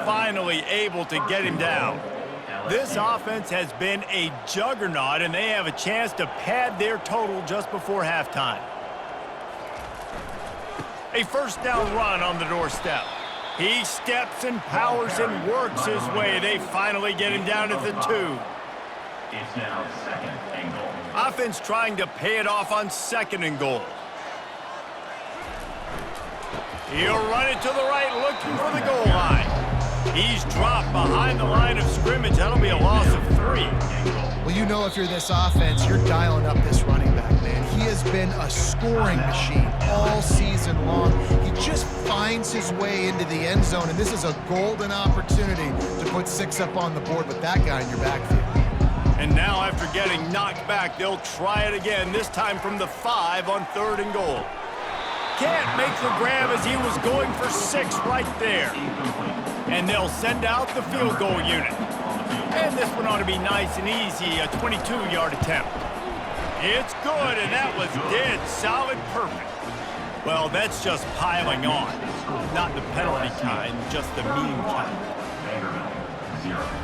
finally able to get him down. This offense has been a juggernaut, and they have a chance to pad their total just before halftime. A first down run on the doorstep. He steps and powers and works his way. They finally get him down at the 2. It's now 2nd and goal. Offense trying to pay it off on 2nd and goal. He'll run it to the right, looking for the goal line. He's dropped behind the line of scrimmage. That'll be a loss of 3. Well, you know if you're this offense, you're dialing up this running back, man. He has been a scoring machine all season long. He just finds his way into the end zone, and this is a golden opportunity to put 6 up on the board with that guy in your backfield. And now, after getting knocked back, they'll try it again, this time from the 5 on 3rd and goal. Can't make the grab as he was going for 6 right there. And they'll send out the field goal unit. And this one ought to be nice and easy, a 22-yard attempt. It's good, and that was dead solid perfect. Well, that's just piling on. Not the penalty kind, just the mean kind. Vanderbilt, 0.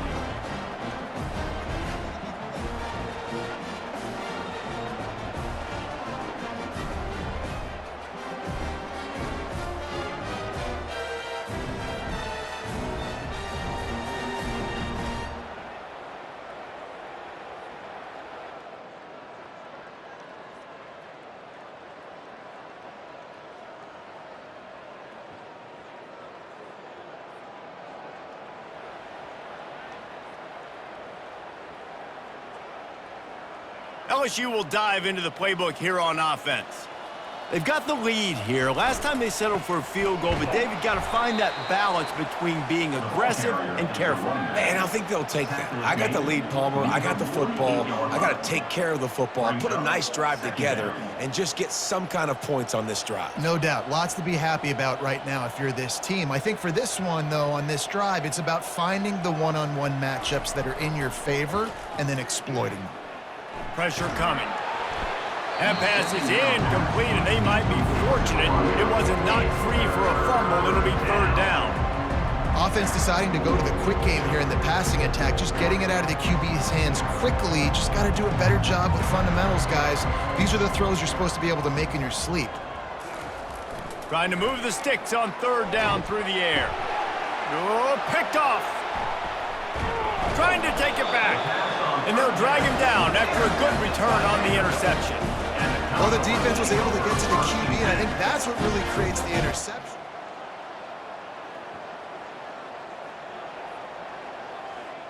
LSU will dive into the playbook here on offense. They've got the lead here. Last time they settled for a field goal, but David got to find that balance between being aggressive and careful. Man, I think they'll take that. I got the lead, Palmer. I got the football. I got to take care of the football, put a nice drive together, and just get some kind of points on this drive. No doubt. Lots to be happy about right now if you're this team. I think for this one, though, on this drive, it's about finding the one-on-one matchups that are in your favor and then exploiting them. Pressure coming. That pass is incomplete, and they might be fortunate it wasn't knocked free for a fumble. It'll be 3rd down. Offense deciding to go to the quick game here in the passing attack, just getting it out of the QB's hands quickly. Just got to do a better job with fundamentals, guys. These are the throws you're supposed to be able to make in your sleep. Trying to move the sticks on 3rd down through the air. Oh, picked off. Trying to take it back. And they'll drag him down after a good return on the interception. Well, the defense was able to get to the QB, and I think that's what really creates the interception.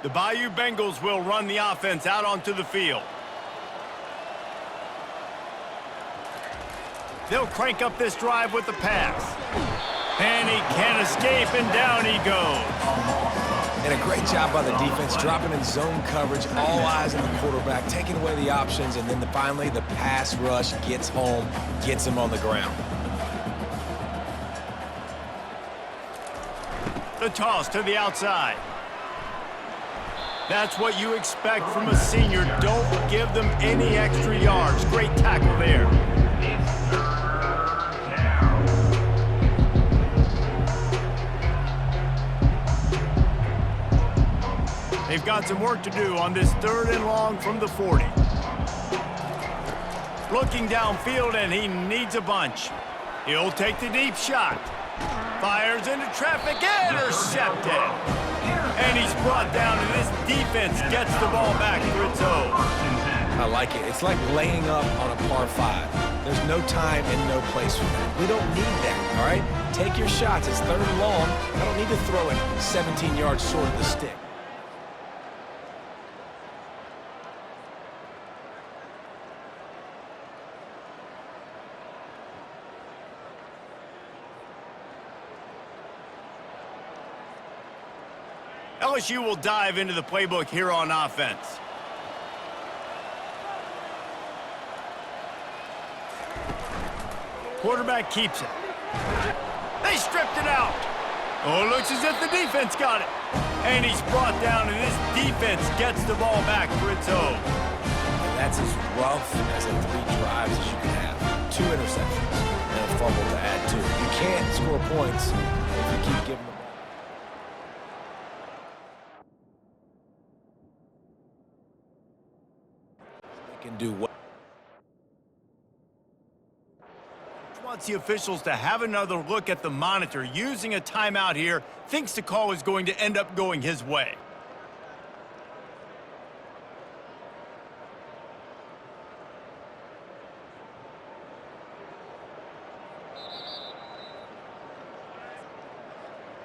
The Bayou Bengals will run the offense out onto the field. They'll crank up this drive with the pass. And he can't escape, and down he goes. And a great job by the defense, dropping in zone coverage, all eyes on the quarterback, taking away the options, and then finally the pass rush gets home, gets him on the ground. The toss to the outside. That's what you expect from a senior. Don't give them any extra yards. Great tackle there. They've got some work to do on this 3rd and long from the 40. Looking downfield, and he needs a bunch. He'll take the deep shot. Fires into traffic, intercepted. And he's brought down, and this defense gets the ball back for its own. I like it. It's like laying up on a par 5. There's no time and no place for that. We don't need that, all right? Take your shots. It's 3rd and long. I don't need to throw it 17 yards short of the stick. LSU will dive into the playbook here on offense. Quarterback keeps it. They stripped it out. Oh, looks as if the defense got it. And he's brought down, and this defense gets the ball back for its own. And that's as rough as a 3 drives as you can have. 2 interceptions and a fumble to add to. You can't score points if you keep giving the ball. can do what. Wants the officials to have another look at the monitor. Using a timeout here, thinks the call is going to end up going his way.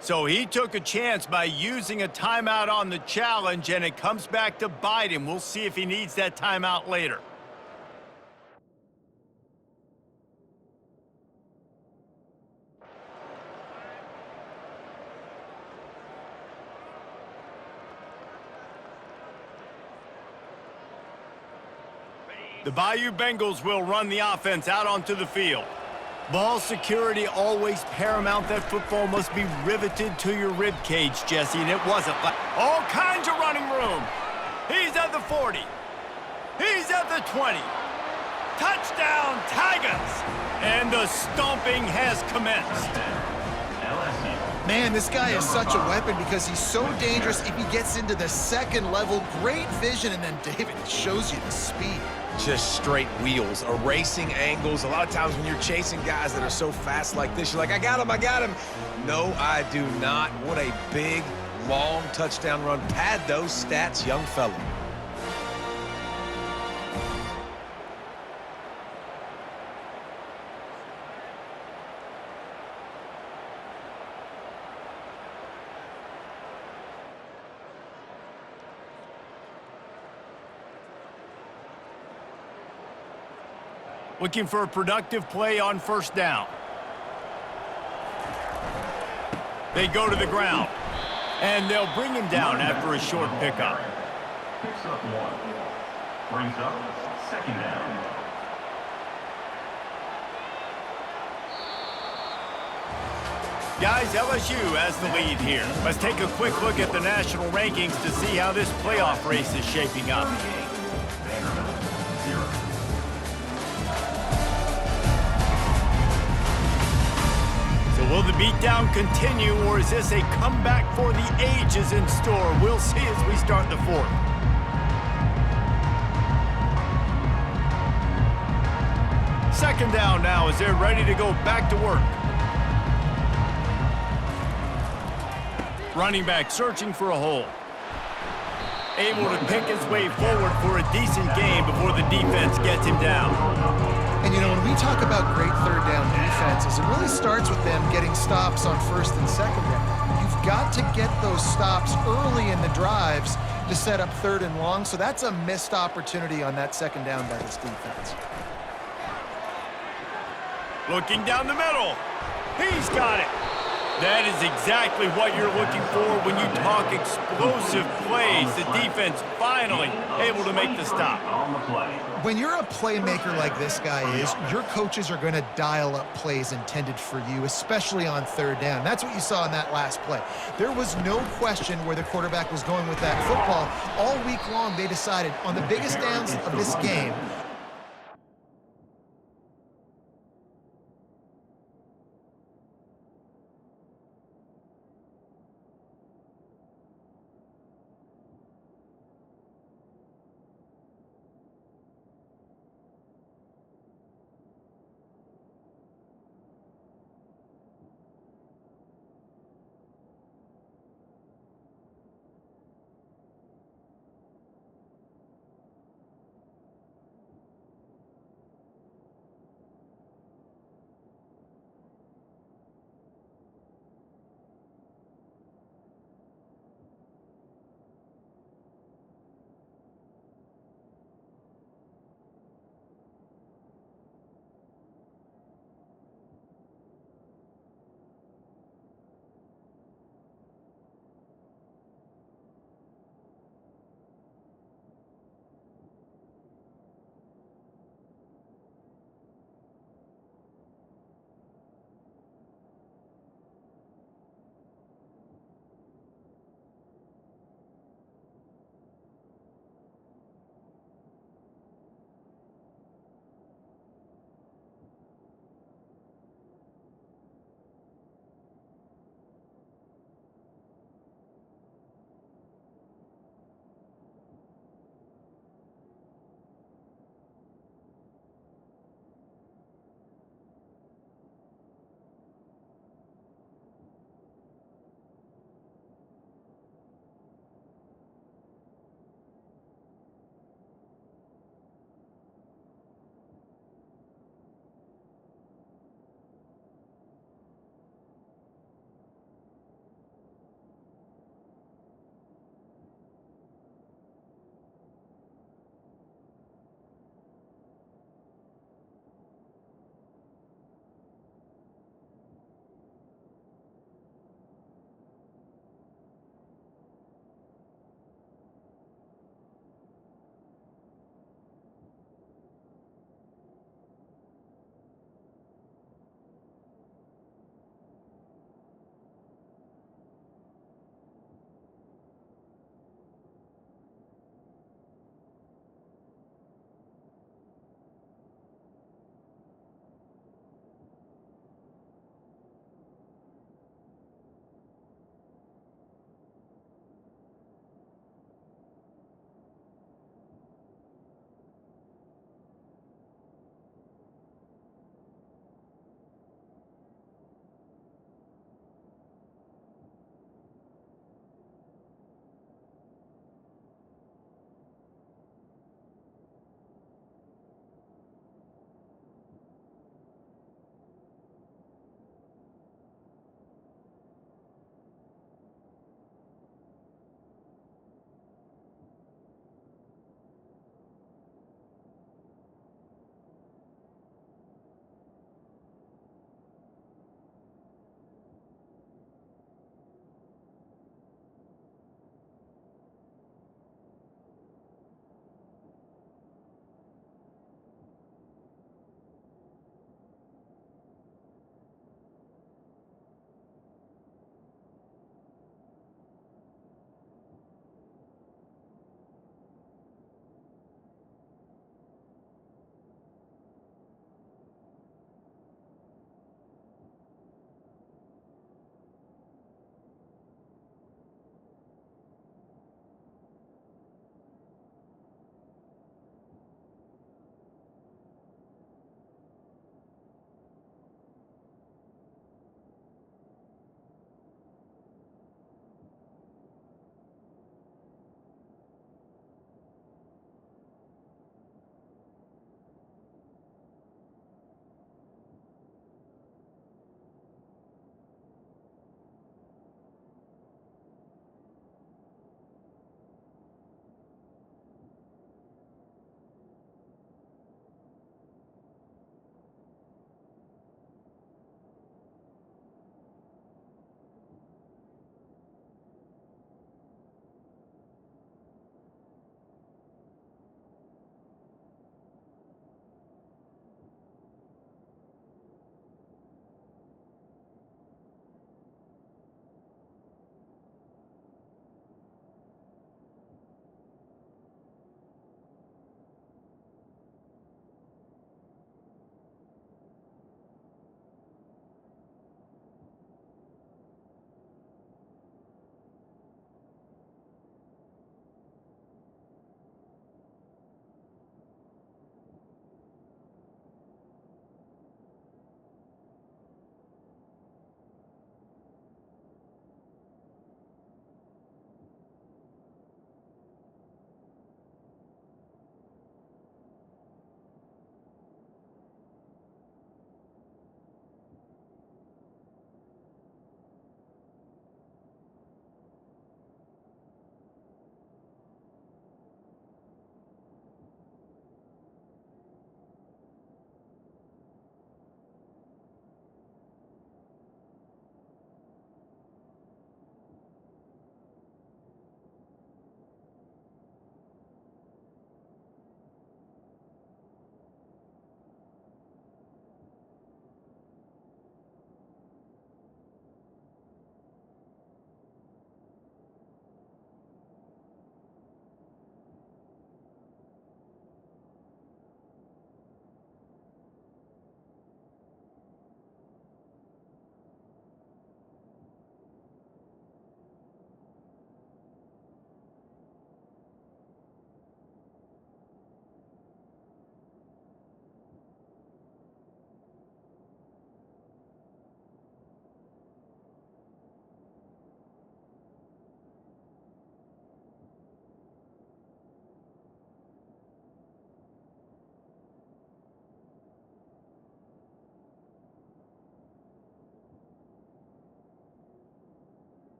So he took a chance by using a timeout on the challenge, and it comes back to bite him. We'll see if he needs that timeout later. The Bayou Bengals will run the offense out onto the field. Ball security always paramount. That football must be riveted to your rib cage, Jesse, and it wasn't. All kinds of running room. He's at the 40. He's at the 20. Touchdown, Tigers! And the stomping has commenced. Man, this guy is such a weapon because he's so dangerous if he gets into the second level. Great vision, and then David shows you the speed. Just straight wheels, erasing angles. A lot of times when you're chasing guys that are so fast like this, you're like, I got him, I got him. No, I do not. What a big, long touchdown run. Pad those stats, young fella. Looking for a productive play on first down. They go to the ground, and they'll bring him down after a short pickup. Picks up one. Brings up second down. Guys, LSU has the lead here. Let's take a quick look at the national rankings to see how this playoff race is shaping up. Vanderbilt, 0. Will the beatdown continue, or is this a comeback for the ages in store? We'll see as we start the fourth. Second down now as they're ready to go back to work. Running back searching for a hole. Able to pick his way forward for a decent gain before the defense gets him down. And, you know, when we talk about great third down defenses, it really starts with them getting stops on first and second down. You've got to get those stops early in the drives to set up third and long, so that's a missed opportunity on that second down by this defense. Looking down the middle. He's got it. That is exactly what you're looking for when you talk explosive plays. The defense finally able to make the stop. On the play. When you're a playmaker like this guy is, your coaches are going to dial up plays intended for you, especially on third down. That's what you saw in that last play. There was no question where the quarterback was going with that football. All week long, they decided on the biggest downs of this game,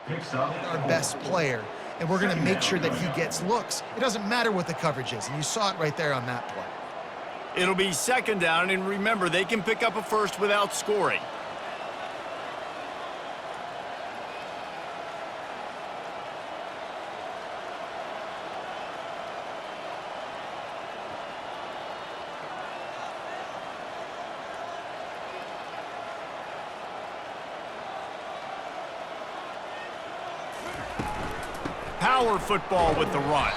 Picks up our best player, and we're going to make sure that he gets looks. It doesn't matter what the coverage is, and you saw it right there on that play. It'll be second down, and remember, they can pick up a first without scoring. Power football with the run.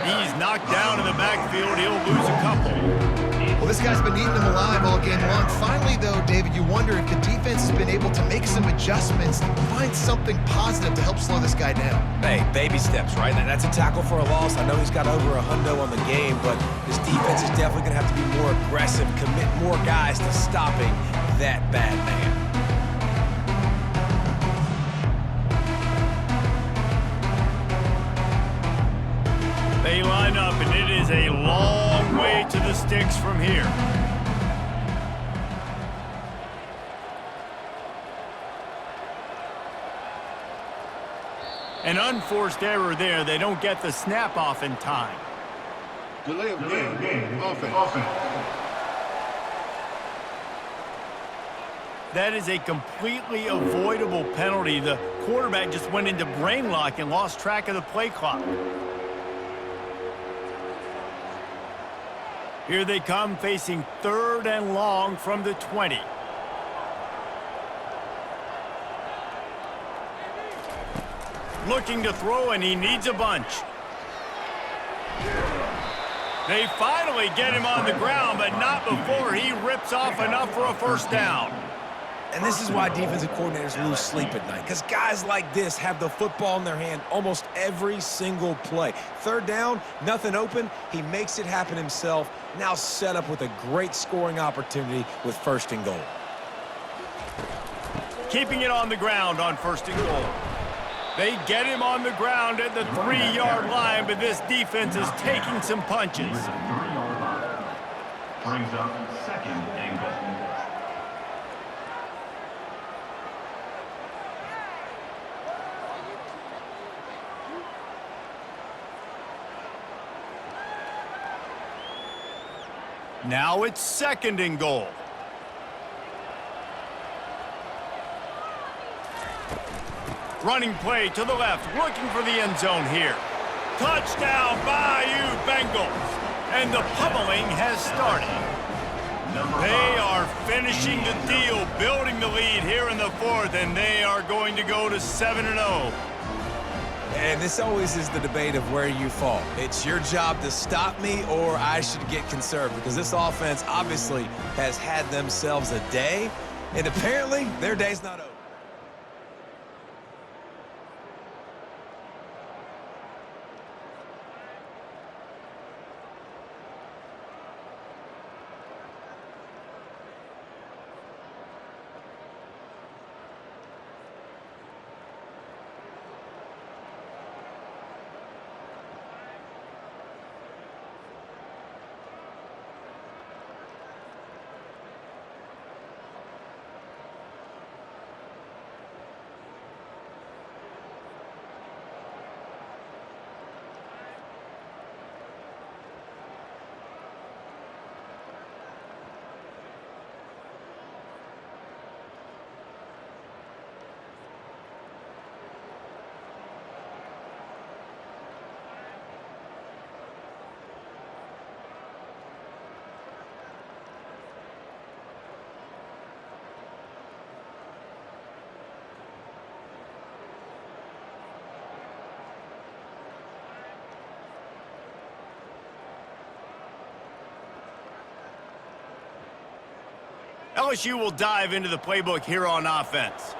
He's knocked down in the backfield. He'll lose a couple. Well, this guy's been eating them alive all game long. Finally, though, David, you wonder if the defense has been able to make some adjustments, find something positive to help slow this guy down. Hey, baby steps, right? That's a tackle for a loss. I know he's got over a hundo on the game, but this defense is definitely going to have to be more aggressive, commit more guys to stopping that bad man. They line up, and it is a long way to the sticks from here. An unforced error there. They don't get the snap off in time. Delay of game. Offense. That is a completely avoidable penalty. The quarterback just went into brain lock and lost track of the play clock. Here they come, facing 3rd and long from the 20. Looking to throw, and he needs a bunch. They finally get him on the ground, but not before he rips off enough for a first down. And this is why defensive coordinators lose sleep at night, because guys like this have the football in their hand almost every single play. 3rd down, nothing open, he makes it happen himself, now set up with a great scoring opportunity with 1st and goal. Keeping it on the ground on 1st and goal. They get him on the ground at the 3-yard line, but this defense is taking some punches. 3-yard line. Brings up 2nd and goal. Now it's 2nd and goal. Running play to the left, looking for the end zone here. Touchdown, Bayou Bengals. And the pummeling has started. They are finishing the deal, building the lead here in the 4th, and they are going to go to 7-0. And this always is the debate of where you fall. It's your job to stop me, or I should get conserved, because this offense obviously has had themselves a day, and apparently their day's not over. LSU will dive into the playbook here on offense.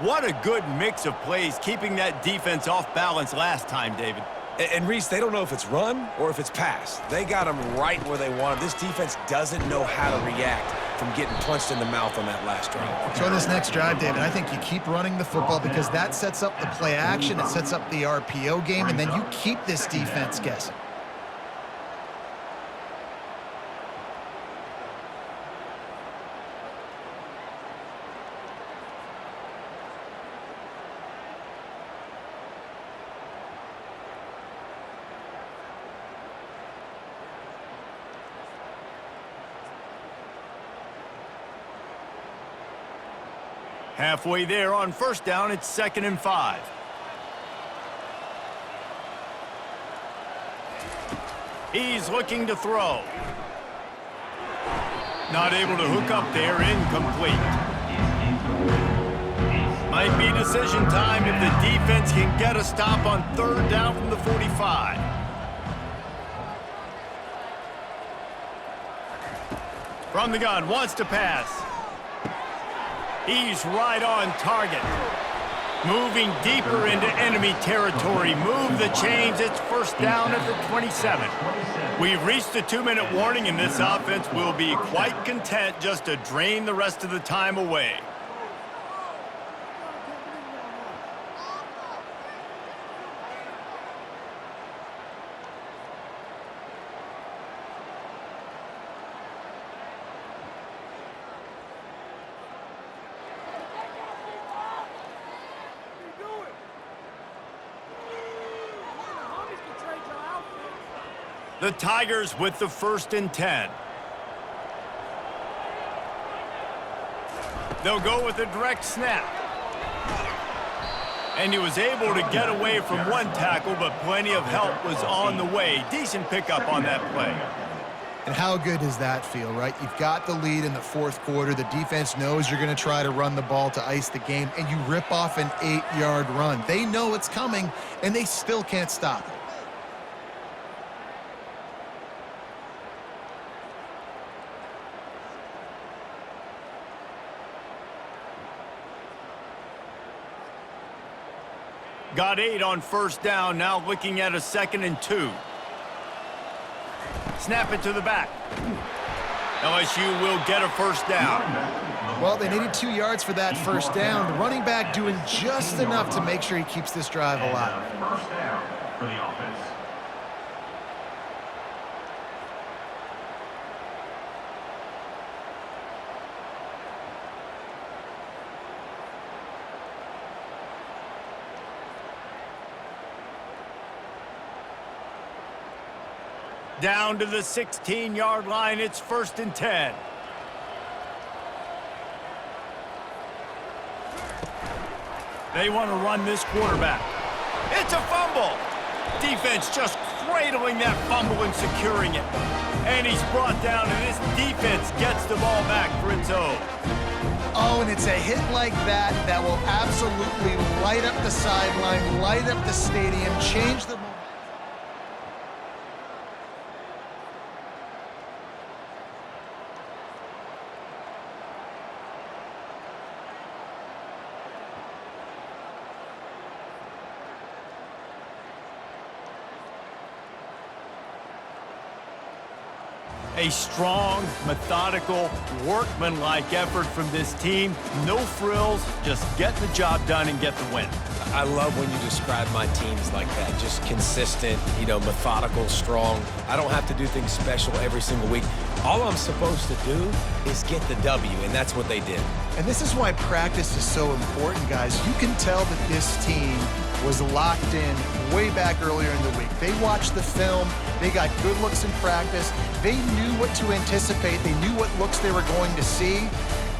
What a good mix of plays, keeping that defense off balance last time, David. And Reese, they don't know if it's run or if it's pass. They got them right where they want them. This defense doesn't know how to react from getting punched in the mouth on that last drive. So on this next drive, David, I think you keep running the football because that sets up the play action, it sets up the RPO game, and then you keep this defense guessing. Halfway there on first down, it's 2nd and 5. He's looking to throw. Not able to hook up there, incomplete. Might be decision time if the defense can get a stop on 3rd down from the 45. From the gun, wants to pass. He's right on target. Moving deeper into enemy territory. Move the chains. It's 1st down at the 27. We've reached the 2-minute warning, and this offense will be quite content just to drain the rest of the time away. The Tigers with the 1st and 10. They'll go with a direct snap. And he was able to get away from one tackle, but plenty of help was on the way. Decent pickup on that play. And how good does that feel, right? You've got the lead in the 4th quarter. The defense knows you're going to try to run the ball to ice the game, and you rip off an 8-yard run. They know it's coming, and they still can't stop it. Got 8 on 1st down, now looking at a 2nd and 2. Snap it to the back. LSU will get a 1st down. Well, they needed 2 yards for that 1st down. The running back doing just enough to make sure he keeps this drive alive. 1st down for the offense. Down to the 16-yard line, it's 1st and 10. They want to run this quarterback. It's a fumble. Defense just cradling that fumble and securing it. And he's brought down, and this defense gets the ball back for its own. Oh, and it's a hit like that that will absolutely light up the sideline, light up the stadium, change the... A strong, methodical, workmanlike effort from this team. No frills, just get the job done and get the win. I love when you describe my teams like that. Just consistent, methodical, strong. I don't have to do things special every single week. All I'm supposed to do is get the W, and that's what they did. And this is why practice is so important, guys. You can tell that this team was locked in way back earlier in the week. They watched the film. They got good looks in practice. They knew what to anticipate. They knew what looks they were going to see.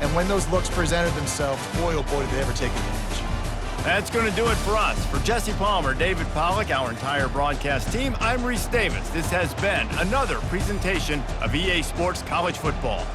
And when those looks presented themselves, boy, oh boy, did they ever take advantage. That's going to do it for us. For Jesse Palmer, David Pollack, our entire broadcast team, I'm Reese Davis. This has been another presentation of EA Sports College Football.